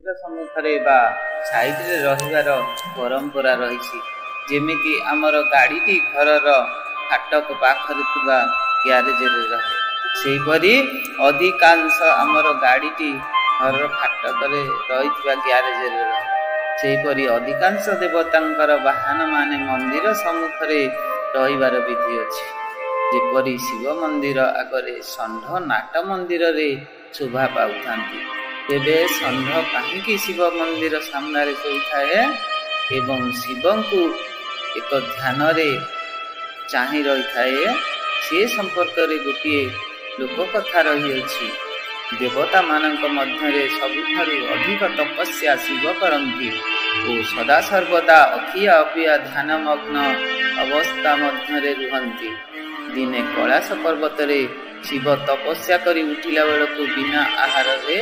ମନ୍ଦିର ସମ୍ମୁଖରେ ବା ସାଇଡରେ ରହିବାର ପରମ୍ପରା ରହିଛି। ଯେମିତି ଆମର ଗାଡ଼ିଟି ଘରର ଫାଟକ ପାଖରେ ଥିବା ଗ୍ୟାରେଜରେ ରହେ, ସେହିପରି ଅଧିକାଂଶ ଆମର ଗାଡ଼ିଟି ଘରର ଫାଟକରେ ରହିଥିବା ଗ୍ୟାରେଜରେ ରହେ। ସେହିପରି ଅଧିକାଂଶ ଦେବତାଙ୍କର ବାହନ ମାନେ ମନ୍ଦିର ସମ୍ମୁଖରେ ରହିବାର ବିଧି ଅଛି। ଯେପରି ଶିବ ମନ୍ଦିର ଆଗରେ ଷଣ୍ଢ ନାଟ ମନ୍ଦିରରେ ଶୋଭା ପାଉଥାନ୍ତି, ତେବେ ଷଣ୍ଢ କାହିଁକି ଶିବ ମନ୍ଦିର ସାମ୍ନାରେ ଶୋଇଥାଏ ଏବଂ ଶିବଙ୍କୁ ଏକ ଧ୍ୟାନରେ ଚାହିଁ ରହିଥାଏ, ସେ ସମ୍ପର୍କରେ ଗୋଟିଏ ଲୋକକଥା ରହିଅଛି। ଦେବତାମାନଙ୍କ ମଧ୍ୟରେ ସବୁଠାରୁ ଅଧିକ ତପସ୍ୟା ଶିବ କରନ୍ତି ଓ ସଦାସର୍ବଦା ଅଖିଆ ଅପିଆ ଧ୍ୟାନମଗ୍ନ ଅବସ୍ଥା ମଧ୍ୟରେ ରୁହନ୍ତି। ଦିନେ କୈଳାସ ପର୍ବତରେ ଶିବ ତପସ୍ୟା କରି ଉଠିଲା ବେଳକୁ ବିନା ଆହାରରେ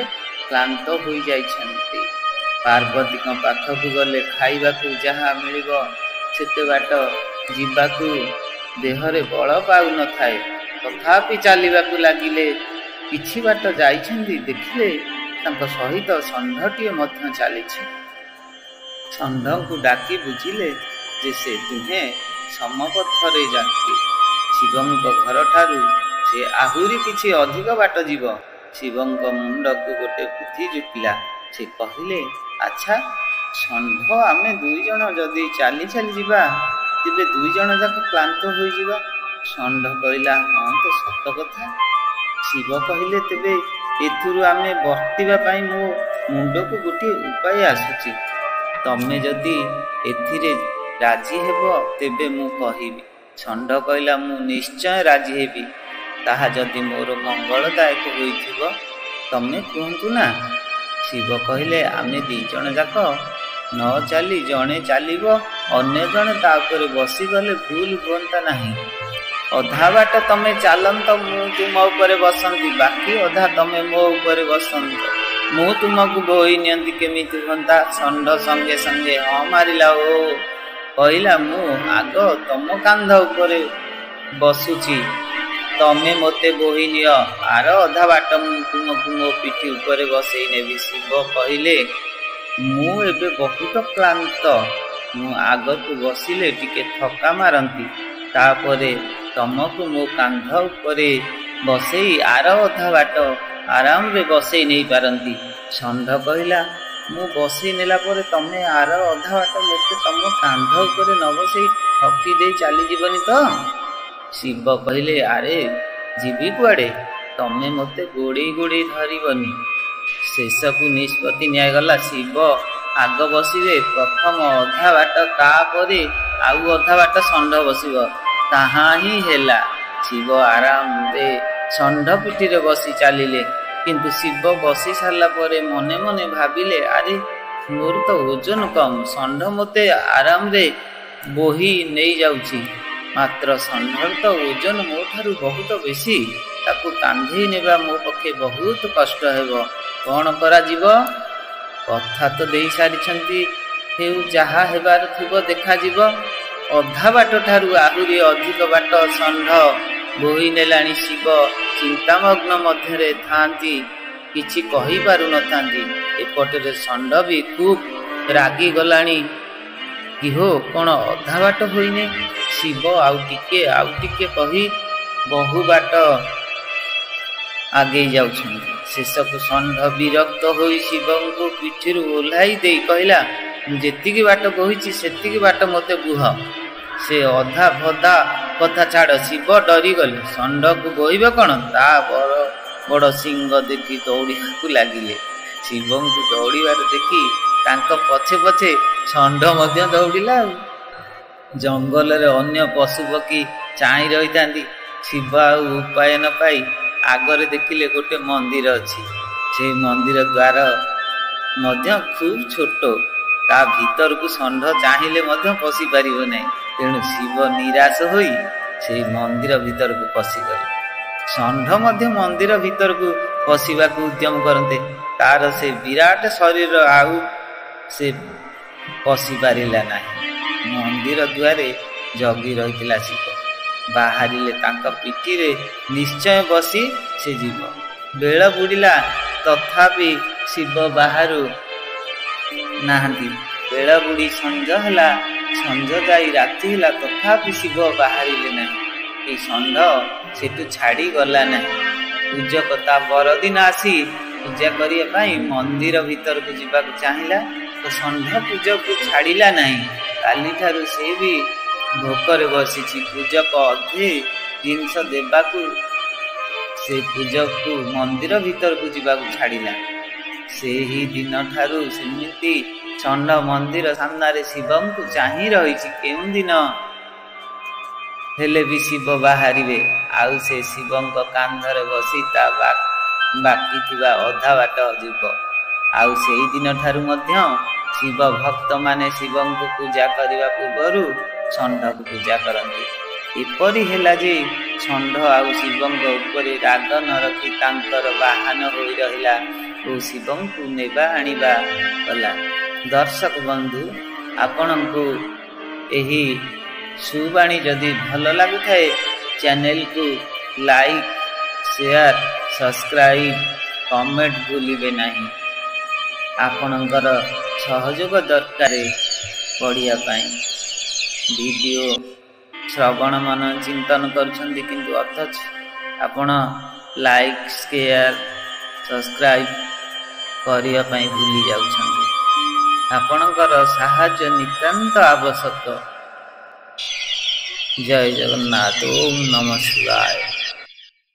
କ୍ଳାନ୍ତ ହୋଇଯାଇଛନ୍ତି। ପାର୍ବତୀଙ୍କ ପାଖକୁ ଗଲେ ଖାଇବାକୁ ଯାହା ମିଳିବ ସେତେ ବାଟ ଯିବାକୁ ଦେହରେ ବଳ ପାଉନଥାଏ। ତଥାପି ଚାଲିବାକୁ ଲାଗିଲେ। କିଛି ବାଟ ଯାଇଛନ୍ତି, ଦେଖିଲେ ତାଙ୍କ ସହିତ ଷଣ୍ଢଟିଏ ମଧ୍ୟ ଚାଲିଛି। ଷଣ୍ଢଙ୍କୁ ଡାକି ବୁଝିଲେ ଯେ ସେ ଦୁହେଁ ସମପଥରେ ଯାତ୍ରୀ। ଶିବଙ୍କ ଘରଠାରୁ ସେ ଆହୁରି କିଛି ଅଧିକ ବାଟ ଯିବ। ଶିବଙ୍କ ମୁଣ୍ଡକୁ ଗୋଟେ ବୁଦ୍ଧି ଜୁଟିଲା। ସେ କହିଲେ, ଆଚ୍ଛା ଷଣ୍ଢ, ଆମେ ଦୁଇ ଜଣ ଯଦି ଚାଲି ଚାଲି ଯିବା ତେବେ ଦୁଇ ଜଣ ଯାକ କ୍ଳାନ୍ତ ହୋଇଯିବା। ଷଣ୍ଢ କହିଲା, ହଁ ତ ସତ କଥା। ଶିବ କହିଲେ, ତେବେ ଏଥିରୁ ଆମେ ବର୍ତ୍ତିବା ପାଇଁ ମୋ ମୁଣ୍ଡକୁ ଗୋଟିଏ ଉପାୟ ଆସୁଛି। ତମେ ଯଦି ଏଥିରେ ରାଜି ହେବ ତେବେ ମୁଁ କହିବି। ଷଣ୍ଢ କହିଲା, ମୁଁ ନିଶ୍ଚୟ ରାଜି ହେବି। ତାହା ଯଦି ମୋର ମଙ୍ଗଳଦାୟକ ହୋଇଥିବ ତମେ କୁହନ୍ତୁ ନା। ଶିବ କହିଲେ, ଆମେ ଦି ଜଣ ଯାକ ନ ଚାଲି ଜଣେ ଚାଲିବ, ଅନ୍ୟ ଜଣେ ତା ଉପରେ ବସିଗଲେ ଭୁଲ ହୁଅନ୍ତା ନାହିଁ। ଅଧା ବାଟ ତମେ ଚାଲନ୍ତ, ମୁଁ ତୁମ ଉପରେ ବସନ୍ତି, ବାକି ଅଧା ତମେ ମୋ ଉପରେ ବସନ୍ତ, ମୁଁ ତୁମକୁ ବୋହି ନିଅନ୍ତି, କେମିତି ହୁଅନ୍ତା? ଷଣ୍ଢ ସଙ୍ଗେ ସଙ୍ଗେ ହଁ ମାରିଲା ଓ କହିଲା, ମୁଁ ଆଗ ତମ କାନ୍ଧ ଉପରେ ବସୁଛି, ତମେ ମୋତେ ବୋହି ନିଅ, ଆର ଅଧା ବାଟ ମୁଁ ତୁମକୁ ମୋ ପିଠି ଉପରେ ବସେଇ ନେବି। ଶିବ କହିଲେ, ମୁଁ ଏବେ ବହୁତ କ୍ଳାନ୍ତ, ମୁଁ ଆଗକୁ ବସିଲେ ଟିକେ ଥକା ମାରନ୍ତି, ତାପରେ ତମକୁ ମୋ କାନ୍ଧ ଉପରେ ବସେଇ ଆର ଅଧା ବାଟ ଆରାମରେ ବସେଇ ନେଇ ପାରନ୍ତି। ଷଣ୍ଢ କହିଲା, ମୁଁ ବସେଇ ନେଲା ପରେ ତମେ ଆର ଅଧା ବାଟ ମୋତେ ତମ କାନ୍ଧ ଉପରେ ନ ବସେଇ ଠକି ଦେଇ ଚାଲିଯିବନି ତ? ଶିବ କହିଲେ, ଆରେ ଯିବି କୁଆଡ଼େ? ତମେ ମୋତେ ଗୋଡ଼େଇ ଗୋଡ଼େଇ ଧରିବନି। ଶେଷକୁ ନିଷ୍ପତ୍ତି ନିଆଗଲା, ଶିବ ଆଗ ବସିବେ ପ୍ରଥମ ଅଧା ବାଟ, ତାପରେ ଆଉ ଅଧା ବାଟ ଷଣ୍ଢ ବସିବ। ତାହା ହିଁ ହେଲା। ଶିବ ଆରାମରେ ଷଣ୍ଢ ପିଠିରେ ବସି ଚାଲିଲେ। କିନ୍ତୁ ଶିବ ବସି ସାରିଲା ପରେ ମନେ ମନେ ଭାବିଲେ, ଆରେ ମୋର ତ ଓଜନ କମ୍, ଷଣ୍ଢ ମୋତେ ଆରାମରେ ବୋହି ନେଇଯାଉଛି, ମାତ୍ର ଷଣ୍ଢର ତ ଓଜନ ମୋ ଠାରୁ ବହୁତ ବେଶୀ, ତାକୁ କାନ୍ଧେଇ ନେବା ମୋ ପକ୍ଷେ ବହୁତ କଷ୍ଟ ହେବ। କ'ଣ କରାଯିବ? କଥା ତ ଦେଇ ସାରିଛନ୍ତି, ହେଉ ଯାହା ହେବାର ଥିବ ଦେଖାଯିବ। ଅଧା ବାଟ ଠାରୁ ଆହୁରି ଅଧିକ ବାଟ ଷଣ୍ଢ ବୋହି ନେଲାଣି। ଶିବ ଚିନ୍ତାମଗ୍ନ ମଧ୍ୟରେ ଥାଆନ୍ତି, କିଛି କହିପାରୁନଥାନ୍ତି। ଏପଟରେ ଷଣ୍ଢ ବି ଖୁବ୍ ରାଗିଗଲାଣି। କିହୋ, କ'ଣ ଅଧା ବାଟ ହୋଇନି? ଶିବ ଆଉ ଟିକେ କହି ବହୁ ବାଟ ଆଗେଇ ଯାଉଛନ୍ତି। ଶେଷକୁ ଷଣ୍ଢ ବିରକ୍ତ ହୋଇ ଶିବଙ୍କୁ ପିଠିରୁ ଓହ୍ଲାଇ ଦେଇ କହିଲା, ମୁଁ ଯେତିକି ବାଟ କହିଛି ସେତିକି ବାଟ ମୋତେ ବୁହ। ସେ ଅଧା ଭଦା କଥା ଛାଡ଼। ଶିବ ଡରିଗଲେ। ଷଣ୍ଢକୁ ବୋହିବେ କ'ଣ? ତା ବଡ଼ ବଡ଼ ଶିଙ୍ଗ ଦେଖି ଦୌଡ଼ିବାକୁ ଲାଗିଲେ। ଶିବଙ୍କୁ ଦୌଡ଼ିବାର ଦେଖି ତାଙ୍କ ପଛେ ପଛେ ଷଣ୍ଢ ମଧ୍ୟ ଦୌଡ଼ିଲା। ଆଉ ଜଙ୍ଗଲରେ ଅନ୍ୟ ପଶୁପକ୍ଷୀ ଚାହିଁ ରହିଥାନ୍ତି। ଶିବ ଆଉ ଉପାୟ ନ ପାଇ ଆଗରେ ଦେଖିଲେ ଗୋଟେ ମନ୍ଦିର ଅଛି। ସେହି ମନ୍ଦିର ଦ୍ୱାର ମଧ୍ୟ ଖୁବ୍ ଛୋଟ, ତା ଭିତରକୁ ଷଣ୍ଢ ଚାହିଁଲେ ମଧ୍ୟ ପଶିପାରିବ ନାହିଁ। ତେଣୁ ଶିବ ନିରାଶ ହୋଇ ସେହି ମନ୍ଦିର ଭିତରକୁ ପଶିଗଲେ। ଷଣ୍ଢ ମଧ୍ୟ ମନ୍ଦିର ଭିତରକୁ ପଶିବାକୁ ଉଦ୍ୟମ କରନ୍ତେ, ତାର ସେ ବିରାଟ ଶରୀର ଆଉ ସେ ପଶିପାରିଲା ନାହିଁ। ମନ୍ଦିର ଦୁଆରେ ଜଗି ରହିଥିଲା ଶିବ। ବାହାରିଲେ ତାଙ୍କ ପିଠିରେ ନିଶ୍ଚୟ ବସି ସେ ଯିବ। ବେଳ ବୁଡ଼ିଲା, ତଥାପି ଶିବ ବାହାରୁ ନାହାନ୍ତି। ବେଳ ବୁଡ଼ି ସଞ୍ଜ ହେଲା, ସଞ୍ଜ ଯାଇ ରାତି ହେଲା, ତଥାପି ଶିବ ବାହାରିଲେ ନାହିଁ। ଏ ଷଣ୍ଢ ସେଠୁ ଛାଡ଼ି ଗଲା ନାହିଁ। ପୂଜକ ତା ପରଦିନ ଆସି ପୂଜା କରିବା ପାଇଁ ମନ୍ଦିର ଭିତରକୁ ଯିବାକୁ ଚାହିଁଲା, ତ ଷଣ୍ଢ ପୂଜକକୁ ଛାଡ଼ିଲା ନାହିଁ। କାଲିଠାରୁ ସେ ବି ଭୋକରେ ବସିଛି। ପୂଜକ ଅଧେ ଜିନିଷ ଦେବାକୁ ସେ ପୂଜକକୁ ମନ୍ଦିର ଭିତରକୁ ଯିବାକୁ ଛାଡ଼ିଲା। ସେହି ଦିନଠାରୁ ସେମିତି ଷଣ୍ଢ ମନ୍ଦିର ସାମ୍ନାରେ ଶିବଙ୍କୁ ଚାହିଁ ରହିଛି। କେଉଁଦିନ ହେଲେ ବି ଶିବ ବାହାରିବେ, ଆଉ ସେ ଶିବଙ୍କ କାନ୍ଧରେ ବସି ତା ବାକି ଥିବା ଅଧା ବାଟ ଯିବ। ଆଉ ସେଇ ଦିନଠାରୁ ମଧ୍ୟ ଶିବ ଭକ୍ତମାନେ ଶିବଙ୍କୁ ପୂଜା କରିବା ପୂର୍ବରୁ ଷଣ୍ଢକୁ ପୂଜା କରନ୍ତି। ଏପରି ହେଲା ଯେ ଷଣ୍ଢ ଆଉ ଶିବଙ୍କ ଉପରେ ରାଗ ନ ରଖି ତାଙ୍କର ବାହନ ହୋଇ ରହିଲା ଓ ଶିବଙ୍କୁ ନେବା ଆଣିବା କଲା। ଦର୍ଶକ ବନ୍ଧୁ, ଆପଣଙ୍କୁ ଏହି ସୁବାଣୀ ଯଦି ଭଲ ଲାଗୁଥାଏ, ଚ୍ୟାନେଲକୁ ଲାଇକ୍, ସେୟାର, ସବସ୍କ୍ରାଇବ୍, କମେଣ୍ଟ ଭୁଲିବେ ନାହିଁ। ଆପଣଙ୍କର ସହଯୋଗ ଦରକାର ପଢ଼ିବା ପାଇଁ। ଭିଡ଼ିଓ ଶ୍ରବଣ ମନ ଚିନ୍ତନ କରୁଛନ୍ତି, କିନ୍ତୁ ଅଥଚ ଆପଣ ଲାଇକ୍, ସେୟାର, ସବସ୍କ୍ରାଇବ୍ କରିବା ପାଇଁ ଭୁଲି ଯାଉଛନ୍ତି। ଆପଣଙ୍କର ସାହାଯ୍ୟ ନିତାନ୍ତ ଆବଶ୍ୟକ। ଜୟ ଜଗନ୍ନାଥ। ଓମ୍ ନମଃ ଶିବାୟ।